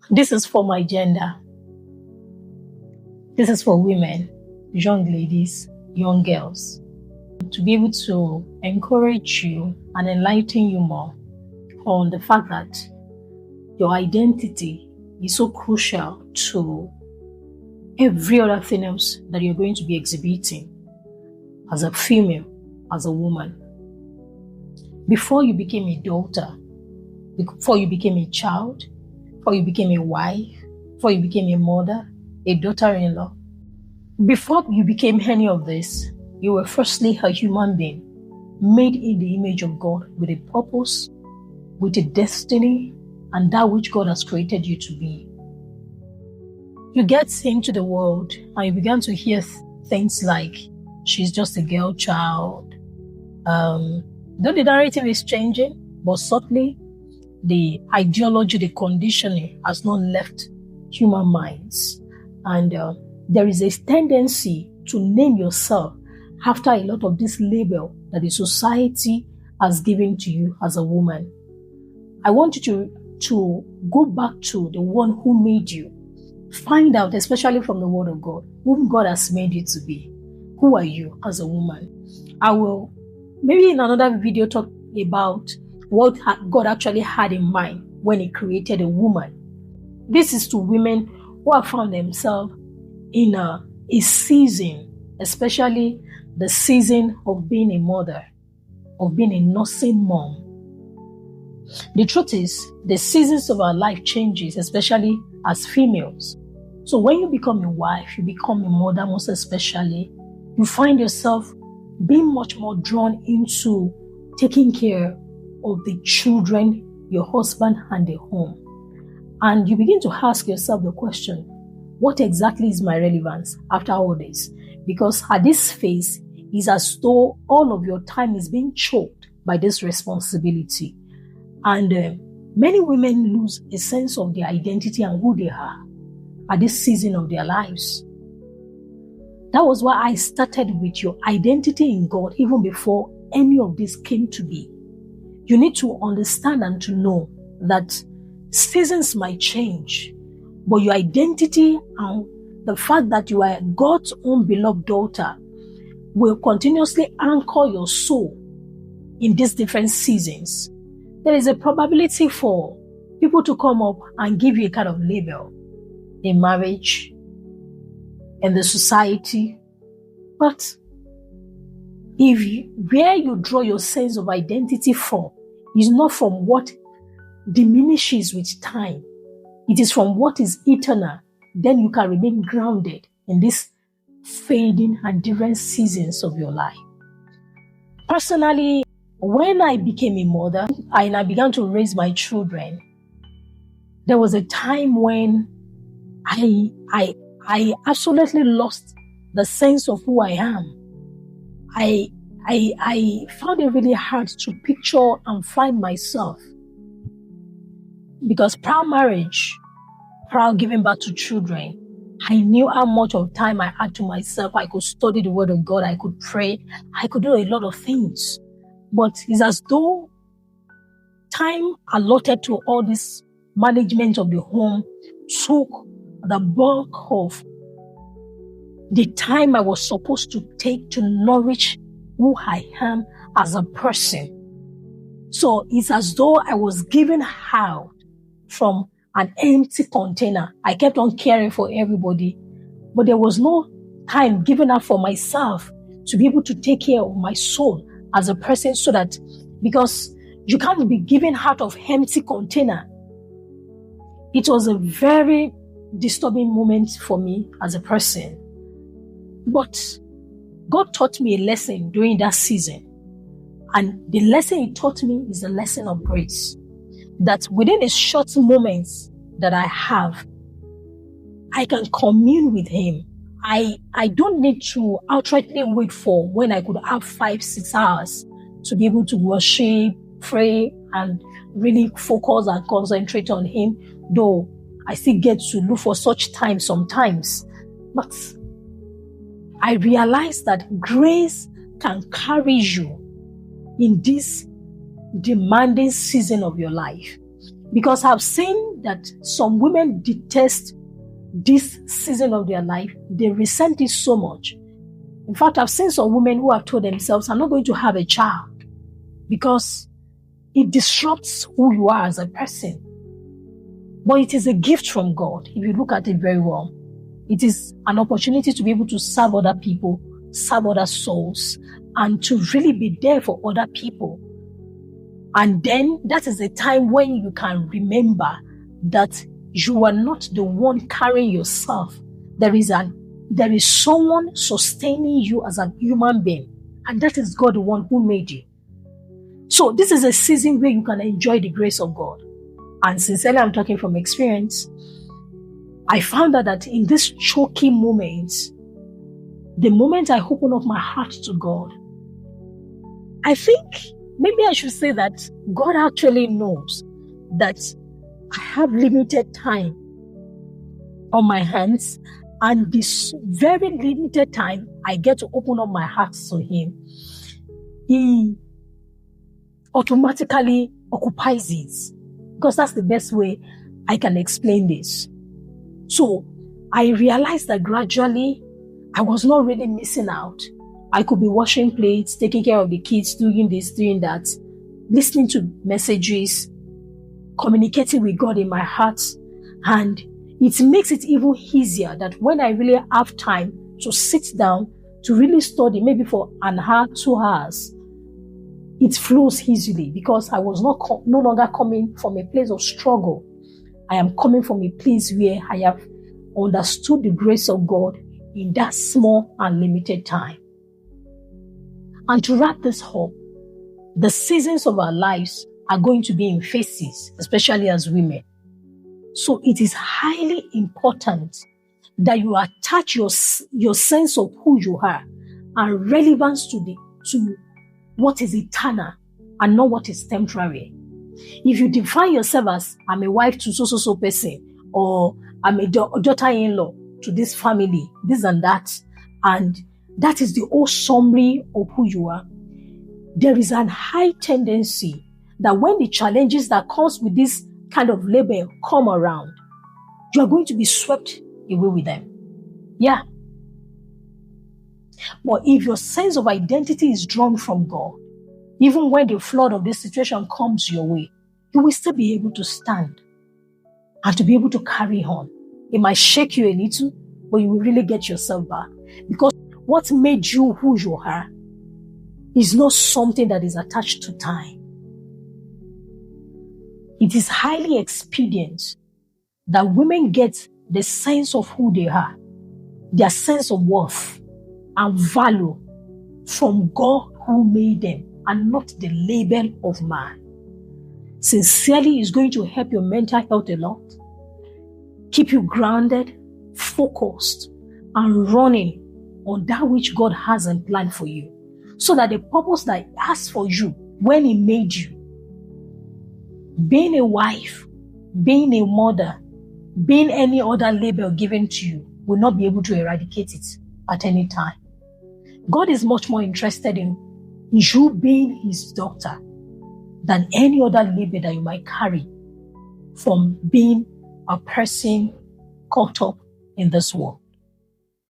This is for my gender. This is for women, young ladies, young girls, to be able to encourage you and enlighten you more on the fact that your identity is so crucial to every other thing else that you're going to be exhibiting as a female, as a woman. Before you became a daughter, before you became a child, before you became a wife, before you became a mother, a daughter-in-law, before you became any of this, you were firstly a human being made in the image of God with a purpose, with a destiny, and that which God has created you to be. You get into the world and you began to hear things like, she's just a girl child. Though the narrative is changing, but subtly, the ideology, the conditioning has not left human minds. And there is a tendency to name yourself after a lot of this label that the society has given to you as a woman. I want you to go back to the one who made you. Find out, especially from the Word of God, whom God has made you to be. Who are you as a woman? I will maybe in another video talk about what God actually had in mind when He created a woman. This is to women who have found themselves in a season, especially the season of being a mother, of being a nursing mom. The truth is, the seasons of our life changes, especially as females. So when you become a wife, you become a mother, most especially, you find yourself being much more drawn into taking care of the children, your husband, and the home. And you begin to ask yourself the question, what exactly is my relevance after all this? Because at this phase, it's as though all of your time is being choked by this responsibility. And many women lose a sense of their identity and who they are at this season of their lives. That was why I started with your identity in God even before any of this came to be. You need to understand and to know that seasons might change, but your identity and the fact that you are God's own beloved daughter will continuously anchor your soul in these different seasons. There is a probability for people to come up and give you a kind of label in marriage, in the society. But where you draw your sense of identity from is not from what diminishes with time. It is from what is eternal. Then you can remain grounded in these fading and different seasons of your life. Personally, when I became a mother and I began to raise my children, there was a time when I absolutely lost the sense of who I am. I found it really hard to picture and find myself. Because prior marriage, prior giving birth to children, I knew how much of time I had to myself. I could study the Word of God. I could pray. I could do a lot of things. But it's as though time allotted to all this management of the home took the bulk of the time I was supposed to take to nourish who I am as a person. So it's as though I was given out from an empty container. I kept on caring for everybody, but there was no time given up for myself to be able to take care of my soul as a person, so that, because you can't be given out of empty container. It was a very disturbing moment for me as a person. But God taught me a lesson during that season. And the lesson He taught me is the lesson of grace. That within the short moments that I have, I can commune with Him. I don't need to outrightly wait for when I could have 5-6 hours to be able to worship, pray, and really focus and concentrate on Him, though I still get to look for such time sometimes. But I realize that grace can carry you in this demanding season of your life. Because I've seen that some women detest this season of their life. They resent it so much. In fact, I've seen some women who have told themselves, I'm not going to have a child because it disrupts who you are as a person. But it is a gift from God, if you look at it very well. It is an opportunity to be able to serve other people, serve other souls, and to really be there for other people. And then that is a time when you can remember that you are not the one carrying yourself. There is someone sustaining you as a human being, and that is God, the one who made you. So this is a season where you can enjoy the grace of God. And sincerely, I'm talking from experience. I found out that in these choking moments, the moment I open up my heart to God, I think maybe I should say that God actually knows that I have limited time on my hands, and this very limited time I get to open up my heart to Him. He automatically occupies it, because that's the best way I can explain this. So I realized that gradually I was not really missing out. I could be washing plates, taking care of the kids, doing this, doing that, listening to messages, communicating with God in my heart. And it makes it even easier that when I really have time to sit down to really study, maybe for an hour, 2 hours, it flows easily because I was no longer coming from a place of struggle. I am coming from a place where I have understood the grace of God in that small and limited time. And to wrap this up, the seasons of our lives are going to be in phases, especially as women. So it is highly important that you attach your sense of who you are and relevance to what is eternal and not what is temporary. If you define yourself as, I'm a wife to so person, or I'm a daughter-in-law to this family, this and that is the whole summary of who you are, there is a high tendency that when the challenges that comes with this kind of label come around, you are going to be swept away with them. Yeah. But if your sense of identity is drawn from God, even when the flood of this situation comes your way, you will still be able to stand and to be able to carry on. It might shake you a little, but you will really get yourself back. Because what made you who you are is not something that is attached to time. It is highly expedient that women get the sense of who they are, their sense of worth and value from God who made them, and not the label of man. Sincerely is going to help your mental health a lot, keep you grounded, focused, and running on that which God has in plan for you, so that the purpose that He has for you when He made you, being a wife, being a mother, being any other label given to you, will not be able to eradicate it at any time. God is much more interested in you being His daughter than any other label that you might carry from being a person caught up in this world.